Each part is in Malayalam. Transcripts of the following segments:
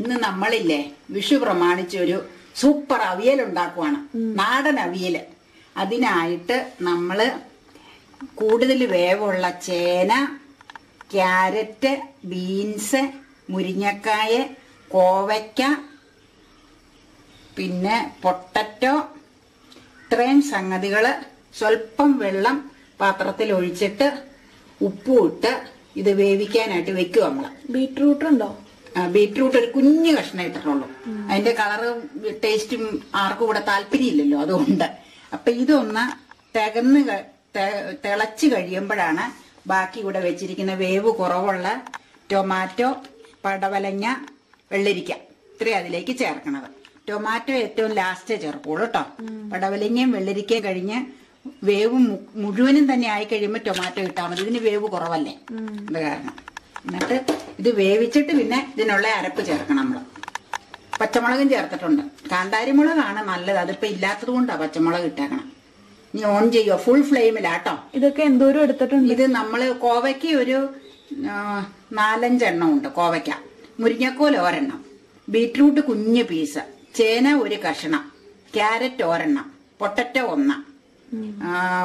ഇന്ന് നമ്മളില്ലേ വിഷു പ്രമാണിച്ചൊരു സൂപ്പർ അവിയൽ ഉണ്ടാക്കുവാണ്. നാടൻ അവിയൽ. അതിനായിട്ട് നമ്മള് കൂടുതൽ വേവുള്ള ചേന, ക്യാരറ്റ്, ബീൻസ്, മുരിങ്ങക്കായ, കോവയ്ക്ക, പിന്നെ പൊട്ടറ്റോ, ഇത്രയും സംഗതികൾ സ്വല്പം വെള്ളം പാത്രത്തിൽ ഒഴിച്ചിട്ട് ഉപ്പും ഇട്ട് ഇത് വേവിക്കാനായിട്ട് വെക്കും നമ്മള്. ബീട്രൂട്ട് ഉണ്ടോ? ബീട്രൂട്ട് ഒരു കുഞ്ഞു കഷ്ണം ഇട്ടിട്ടുള്ളൂ. അതിന്റെ കളറും ടേസ്റ്റും ആർക്കും ഇവിടെ താല്പര്യമില്ലല്ലോ, അതുകൊണ്ട്. അപ്പൊ ഇതൊന്ന് തിളച്ച് കഴിയുമ്പോഴാണ് ബാക്കി ഇവിടെ വെച്ചിരിക്കുന്ന വേവ് കുറവുള്ള ടൊമാറ്റോ, പടവലങ്ങ, വെള്ളരിക്ക ഇത്രയും അതിലേക്ക് ചേർക്കണത്. ടൊമാറ്റോ ഏറ്റവും ലാസ്റ്റേ ചേർക്കുള്ളൂ കേട്ടോ. പടവലങ്ങയും വെള്ളരിക്കയും കഴിഞ്ഞ് വേവ് മുഴുവനും തന്നെ ആയി കഴിയുമ്പോൾ ടൊമാറ്റോ ഇട്ടാൽ മതി. ഇതിന് വേവ് കുറവല്ലേ, അത് കാരണം. എന്നിട്ട് ഇത് വേവിച്ചിട്ട് പിന്നെ ഇതിനുള്ള അരപ്പ് ചേർക്കണം നമ്മള്. പച്ചമുളകും ചേർത്തിട്ടുണ്ട്. കാന്താരിമുളകാണ് നല്ലത്, അതിപ്പോ ഇല്ലാത്തത് കൊണ്ടാണ് പച്ചമുളക് ഇട്ടേക്കണം. ഇനി ഓൺ ചെയ്യുക, ഫുൾ ഫ്ലെയിമിലാട്ടോ. ഇതൊക്കെ എന്തോരം എടുത്തിട്ടുണ്ട്? ഇത് നമ്മള് കോവയ്ക്ക് ഒരു 4-5 എണ്ണം ഉണ്ട്. കോവയ്ക്ക, മുരിങ്ങക്കോൽ ഒരെണ്ണം, ബീറ്റ്റൂട്ട് കുഞ്ഞ് പീസ്, ചേന ഒരു കഷ്ണം, ക്യാരറ്റ് ഒരെണ്ണം, പൊട്ടറ്റോ 1,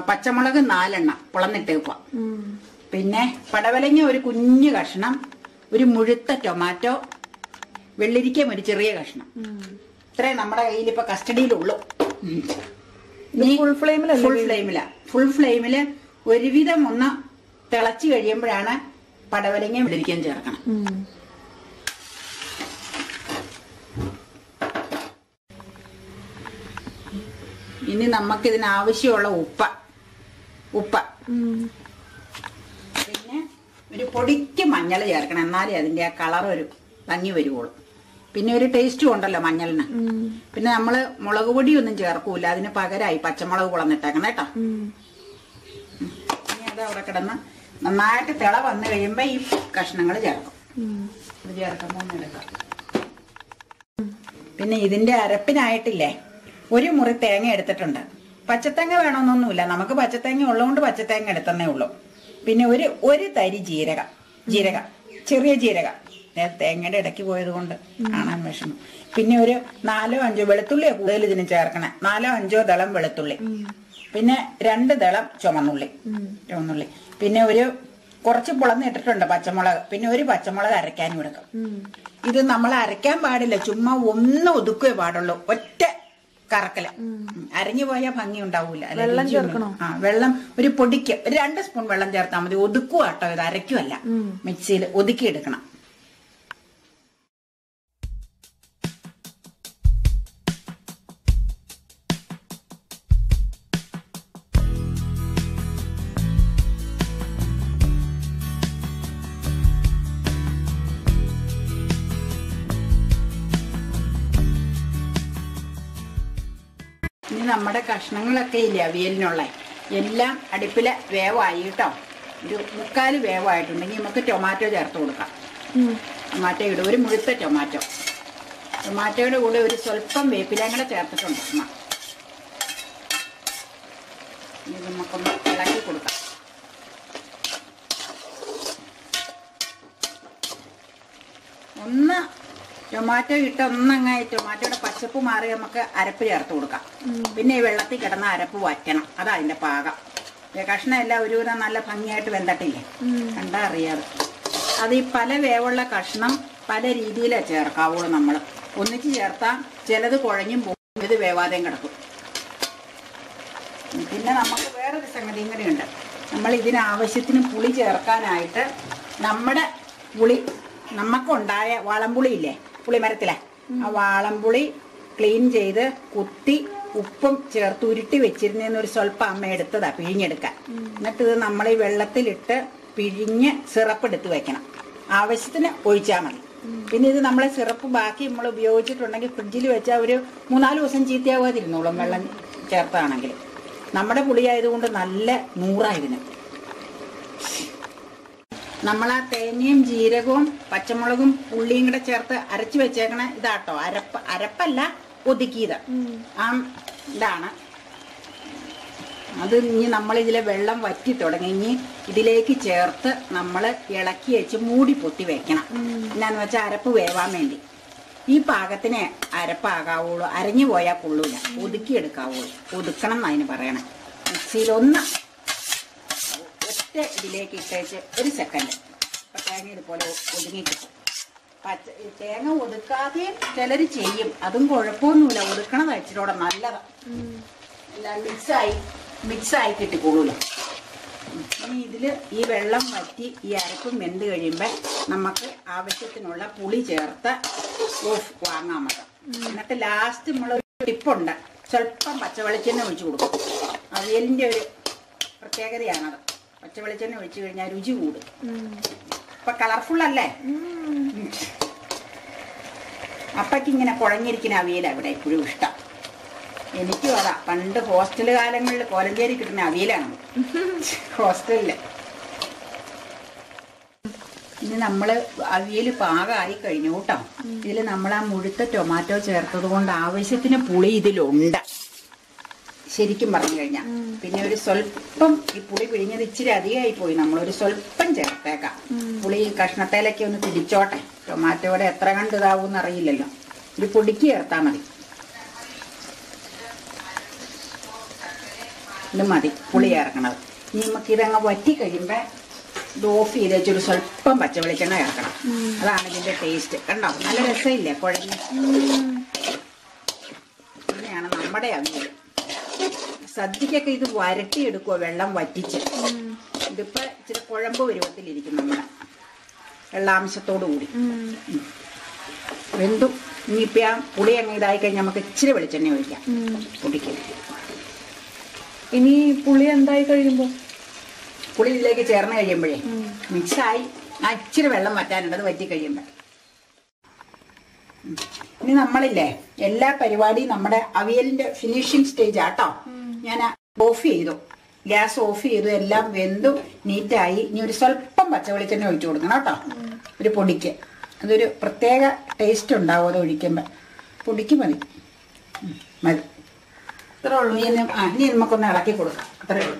പച്ചമുളക് 4 എണ്ണം പുളന്നിട്ടേക്കുക, പിന്നെ പടവലങ്ങ ഒരു കുഞ്ഞു കഷ്ണം, ഒരു മുഴുത്ത ടൊമാറ്റോ, വെള്ളരിക്ക ഒരു ചെറിയ കഷ്ണം. ഇത്രയും നമ്മുടെ കയ്യിൽ ഇപ്പൊ കസ്റ്റഡിയിലുള്ളൂ. ഫുൾ ഫ്ലെയിമില് ഒരുവിധം ഒന്ന് തിളച്ചു കഴിയുമ്പോഴാണ് പടവലങ്ങയും വെള്ളരിക്കയും ചേർക്കണം. ഇനി നമുക്ക് ഇതിനാവശ്യമുള്ള ഉപ്പ പിന്നെ ഒരു പൊടിക്ക് മഞ്ഞൾ ചേർക്കണം, എന്നാലേ അതിന്റെ ആ കളർ ഒരു ഭംഗി വരുവുള്ളൂ. പിന്നെ ഒരു ടേസ്റ്റും ഉണ്ടല്ലോ മഞ്ഞളിന്. പിന്നെ നമ്മള് മുളക് പൊടിയൊന്നും ചേർക്കൂല, അതിന് പകരമായി പച്ചമുളക് കുളന്നിട്ടേക്കണം കേട്ടോ. ഇനി അത് അവിടെ കിടന്ന് നന്നായിട്ട് തിള വന്നു കഴിയുമ്പോ ഈ കഷ്ണങ്ങൾ ചേർക്കും. ഇത് ചേർക്കുമ്പോൾ എടുക്കാം. പിന്നെ ഇതിന്റെ അരപ്പിനായിട്ടില്ലേ ഒരു മുറി തേങ്ങ എടുത്തിട്ടുണ്ട്. പച്ചത്തേങ്ങ വേണമെന്നൊന്നുമില്ല, നമുക്ക് പച്ചത്തേങ്ങ ഉള്ളതുകൊണ്ട് പച്ചത്തേങ്ങ എടുത്തന്നേ ഉള്ളൂ. പിന്നെ ഒരു തരി ജീരകം, ചെറിയ ജീരകം, തേങ്ങയുടെ ഇടയ്ക്ക് പോയത് കൊണ്ട് കാണാൻ വിഷമം. പിന്നെ ഒരു 4-5 വെളുത്തുള്ളിയാണ് കൂടുതൽ ഇതിന് ചേർക്കണേ. 4-5 ദളം വെളുത്തുള്ളി, പിന്നെ 2 ദളം ചുമന്നുള്ളി. പിന്നെ കുറച്ച് പുളന്നിട്ടിട്ടുണ്ട് പച്ചമുളക്, പിന്നെ ഒരു പച്ചമുളക് അരയ്ക്കാനും എടുക്കും. ഇത് നമ്മൾ അരയ്ക്കാൻ പാടില്ല, ചുമ്മാ ഒന്ന് ഒതുക്കുകയേ പാടുള്ളൂ, ഒറ്റ കറക്കല. അരഞ്ഞു പോയാൽ ഭംഗി ഉണ്ടാവൂല. വെള്ളം ചേർക്കണോ? വെള്ളം ഒരു പൊടിക്ക് 2 സ്പൂൺ വെള്ളം ചേർത്താൽ മതി. ഒതുക്കുക കേട്ടോ, ഇത് അരയ്ക്കുമല്ല, മിക്സിയിൽ ഒതുക്കി എടുക്കണം. ഇനി നമ്മുടെ കഷ്ണങ്ങളൊക്കെ ഇല്ല അവിയലിനുള്ള എല്ലാം അടുപ്പിലെ വേവായി കേട്ടോ. ഒരു 3/4 വേവായിട്ടുണ്ടെങ്കിൽ നമുക്ക് ടൊമാറ്റോ ചേർത്ത് കൊടുക്കാം. ടൊമാറ്റോ ഇടും, ഒരു മുഴുത്ത ടൊമാറ്റോയുടെ കൂടെ ഒരു സ്വല്പം വേപ്പിലയും കൂടെ ചേർത്തിട്ടുണ്ട്. ഇത് നമുക്കൊന്ന് ഇളക്കി കൊടുക്കാം. ടൊമാറ്റോ ഇട്ട് ഒന്നങ്ങായി ടൊമാറ്റോയുടെ പച്ചപ്പ് മാറി നമുക്ക് അരപ്പ് ചേർത്ത് കൊടുക്കാം. പിന്നെ ഈ വെള്ളത്തിൽ കിടന്ന അരപ്പ് വറ്റണം, അതാ അതിന്റെ പാകം. കഷ്ണം എല്ലാം ഒരു നല്ല ഭംഗിയായിട്ട് വെന്തട്ടില്ലേ, കണ്ടാ അറിയാതെ. അത് ഈ പല വേവുള്ള കഷ്ണം പല രീതിയിലാണ് ചേർക്കാവുള്ളൂ. നമ്മൾ ഒന്നിച്ച് ചേർത്താൽ ചിലത് കുഴഞ്ഞും പോകും, ഇത് വേവാതെയും കിടക്കും. പിന്നെ നമുക്ക് വേറൊരു സംഗതിയും കൂടി ഉണ്ട്. നമ്മൾ ഇതിനാവശ്യത്തിന് പുളി ചേർക്കാനായിട്ട് നമ്മുടെ നമുക്കുണ്ടായ വാളംപുളിയില്ലേ, പുളിമരത്തിലെ ആ വാളംപുളി ക്ലീൻ ചെയ്ത് കുത്തി ഉപ്പും ചേർത്ത് ഉരുട്ടി വെച്ചിരുന്നേന്ന് ഒരു സ്വല്പം അമ്മ എടുത്തതാ പിഴിഞ്ഞെടുക്കാൻ. എന്നിട്ട് ഇത് നമ്മൾ ഈ വെള്ളത്തിലിട്ട് പിഴിഞ്ഞ് സിറപ്പ് എടുത്ത് വെക്കണം. ആവശ്യത്തിന് ഒഴിച്ചാൽ മതി. പിന്നെ ഇത് നമ്മളെ സിറപ്പ് ബാക്കി നമ്മൾ ഉപയോഗിച്ചിട്ടുണ്ടെങ്കിൽ ഫ്രിഡ്ജിൽ വെച്ചാൽ ഒരു 3-4 ദിവസം ചീത്തയാവാതിരുന്നോളും, വെള്ളം ചേർത്താണെങ്കിൽ. നമ്മുടെ പുളിയായതുകൊണ്ട് നല്ല 100 നമ്മൾ ആ തേങ്ങയും ജീരകവും പച്ചമുളകും ഉള്ളിയും കൂടെ ചേർത്ത് അരച്ചു വെച്ചേക്കണ ഇതാട്ടോ അരപ്പല്ല, ഒതുക്കിയത്. ഇതാണ് അത്. ഇനി നമ്മൾ ഇതിലെ വെള്ളം വറ്റി തുടങ്ങി. ഇനി ഇതിലേക്ക് ചേർത്ത് നമ്മൾ ഇളക്കി വെച്ച് മൂടി പൊത്തി വെക്കണം. എന്നാന്ന് വെച്ചാൽ അരപ്പ് വേവാൻ വേണ്ടി. ഈ പാകത്തിന് അരപ്പാകാവുള്ളൂ, അരഞ്ഞു പോയാൽ കൊള്ളൂല, ഒതുക്കിയെടുക്കാവുള്ളൂ. ഒതുക്കണം എന്നതിന് പറയണം. മിക്സിയിലൊന്ന് ഒറ്റ ഇതിലേക്ക് ഇട്ടേച്ച് ഒരു സെക്കൻഡ് തേങ്ങ ഇതുപോലെ ഒതുങ്ങി കിട്ടും. തേങ്ങ ഒതുക്കാതെയും ചിലർ ചെയ്യും, അതും കുഴപ്പമൊന്നുമില്ല. ഒതുക്കണത് ഇച്ചിരിയോടെ നല്ലതാണ്. എല്ലാം മിക്സായി കിട്ടിക്കോളൂല്ലോ. ഇനി ഇതിൽ ഈ വെള്ളം വറ്റി ഈ അരപ്പും വെന്ത് കഴിയുമ്പോൾ നമുക്ക് ആവശ്യത്തിനുള്ള പുളി ചേർത്ത് ഓഫ് വാങ്ങാൻ മതി. എന്നിട്ട് ലാസ്റ്റ് നമ്മളൊരു ടിപ്പുണ്ട്, സ്വല്പം പച്ചവെളിച്ചെണ്ണ ഒഴിച്ചു കൊടുക്കും. അവിയലിൻ്റെ ഒരു പ്രത്യേകതയാണത്. പച്ചവെളിച്ചെണ്ണ ഒഴിച്ചു കഴിഞ്ഞാൽ രുചി കൂടും. ഇപ്പൊ കളർഫുൾ അല്ലേ? അപ്പയ്ക്ക് ഇങ്ങനെ കുഴഞ്ഞിരിക്കുന്ന അവിയലാണ് ഇവിടെ എപ്പോഴും ഇഷ്ടം. എനിക്കും അതാ. പണ്ട് ഹോസ്റ്റൽ കാലങ്ങളിൽ കോലഞ്ചേരി കിട്ടുന്ന അവിയലാണ് ഹോസ്റ്റലില്. ഇനി നമ്മള് അവിയൽ പാകമായി കഴിഞ്ഞു കേട്ടോ. ഇതിൽ നമ്മൾ ആ മുഴുത്ത ടൊമാറ്റോ ചേർത്തത് കൊണ്ട് ആവശ്യത്തിന് പുളി ഇതിലുണ്ട് ശരിക്കും പറഞ്ഞു കഴിഞ്ഞാൽ. പിന്നെ ഒരു സ്വല്പം ഈ പുളി പിഴിഞ്ഞത് ഇച്ചിരി അധികമായി പോയി, നമ്മളൊരു സ്വല്പം ചേർത്തേക്കാം. പുളി കഷ്ണത്തേലൊക്കെ ഒന്ന് തിരിച്ചോട്ടെ. ടൊമാറ്റോയുടെ എത്ര കണ്ട് ഇതാവും അറിയില്ലല്ലോ. ഒരു പൊടിക്ക് ചേർത്താൽ മതി. ഇത് മതി പുളി ചേർക്കണത്. ഇനി നമുക്കിതങ്ങ് വറ്റി കഴിയുമ്പോൾ ഇത് ഓഫ് ചെയ്ത് വെച്ചൊരു സ്വല്പം പച്ചവെളിച്ചെണ്ണ ചേർക്കണം. അതാണ് ഇതിന്റെ ടേസ്റ്റ്. കണ്ടോ, നല്ല രസമില്ലേ കുഴഞ്ഞ്? ഇങ്ങനെയാണ് നമ്മുടെ അവിയൽ. സദ്യക്കൊക്കെ ഇത് വരട്ടിയെടുക്കുവോ വെള്ളം വറ്റിച്ച്. ഇതിപ്പോ ഇച്ചിരി കുഴമ്പ് പരുവത്തിലിരിക്കും നമ്മുടെ വെള്ളാംശത്തോടു കൂടി. വെന്തു. ഇനിയിപ്പോ ആ പുളി അങ്ങ് ഇതായി കഴിഞ്ഞാൽ നമുക്ക് ഇച്ചിരി വെളിച്ചെണ്ണ ഒഴിക്കാം പൊടിക്ക്. ഇനി പുളി എന്തായി കഴിയുമ്പോ? പുളി ഇതിലേക്ക് ചേർന്ന് കഴിയുമ്പോഴേ മിക്സായി ആ ഇച്ചിരി വെള്ളം വറ്റാനുണ്ട്. അത് വറ്റി കഴിയുമ്പോൾ ഇനി നമ്മളില്ലേ എല്ലാ പരിപാടിയും നമ്മുടെ അവിയലിന്റെ ഫിനിഷിംഗ് സ്റ്റേജ് ആട്ടോ. ഞാൻ ഓഫ് ചെയ്തു, ഗ്യാസ് ഓഫ് ചെയ്തു, എല്ലാം വെന്തു നീറ്റായി. ഇനി ഒരു സ്വല്പം പച്ചവെളിച്ചെണ്ണ ഒഴിച്ചു കൊടുക്കണം കേട്ടോ, ഒരു പൊടിക്ക്. അതൊരു പ്രത്യേക ടേസ്റ്റ് ഉണ്ടാവും അത് ഒഴിക്കുമ്പോൾ. പൊടിക്ക് മതി മതി. ഇനി നമുക്കൊന്ന് ഇളക്കി കൊടുക്കാം. അത്രേ ഉള്ളൂ.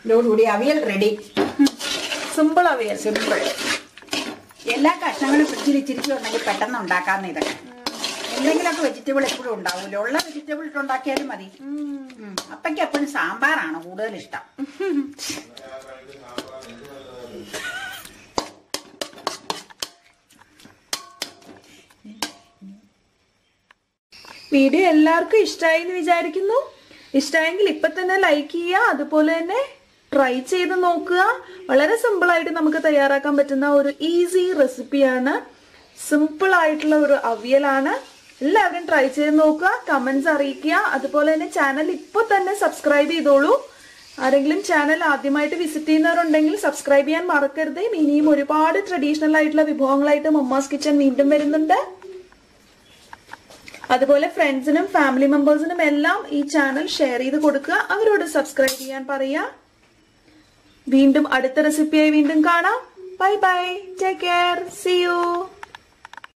ഇതോടുകൂടി avial ready. Simple avial. Simple. എല്ലാ കഷ്ണങ്ങളും ഫ്രിഡ്ജിൽ ഇച്ചിരിച്ചുണ്ടെങ്കിൽ പെട്ടെന്ന് ഉണ്ടാക്കാവുന്ന ഇതൊക്കെ. എന്തെങ്കിലുമൊക്കെ വെജിറ്റബിൾ എപ്പോഴും ഉണ്ടാവൂല്ലോ. ഉള്ള വെജിറ്റബിൾ ഇട്ടുണ്ടാക്കിയാലും മതി. അപ്പയ്ക്ക് എപ്പോഴും സാമ്പാറാണ് കൂടുതൽ ഇഷ്ടം. വീഡിയോ എല്ലാവർക്കും ഇഷ്ടമായി എന്ന് വിചാരിക്കുന്നു. ഇഷ്ടമായെങ്കിൽ ഇപ്പൊ തന്നെ ലൈക്ക് ചെയ്യുക. അതുപോലെ തന്നെ ട്രൈ ചെയ്ത് നോക്കുക. വളരെ സിമ്പിളായിട്ട് നമുക്ക് തയ്യാറാക്കാൻ പറ്റുന്ന ഒരു ഈസി റെസിപ്പിയാണ്. സിമ്പിൾ ആയിട്ടുള്ള ഒരു അവിയലാണ്. എല്ലാവരും ട്രൈ ചെയ്ത് നോക്കുക, കമന്റ്സ് അറിയിക്കുക. അതുപോലെ തന്നെ ചാനൽ ഇപ്പോൾ തന്നെ സബ്സ്ക്രൈബ് ചെയ്തോളൂ. ആരെങ്കിലും ചാനൽ ആദ്യമായിട്ട് വിസിറ്റ് ചെയ്യുന്നവരുണ്ടെങ്കിൽ സബ്സ്ക്രൈബ് ചെയ്യാൻ മറക്കരുത്. ഇനിയും ഒരുപാട് ട്രഡീഷണൽ ആയിട്ടുള്ള വിഭവങ്ങളായിട്ട് മമ്മാസ് കിച്ചൺ വീണ്ടും വരുന്നുണ്ട്. അതുപോലെ ഫ്രണ്ട്സിനും ഫാമിലി മെമ്പേഴ്സിനും എല്ലാം ഈ ചാനൽ ഷെയർ ചെയ്ത് കൊടുക്കുക. അവരോട് സബ്സ്ക്രൈബ് ചെയ്യാൻ പറയുക. വീണ്ടും അടുത്ത റെസിപ്പിയായി വീണ്ടും കാണാം. Bye bye, take care, see U.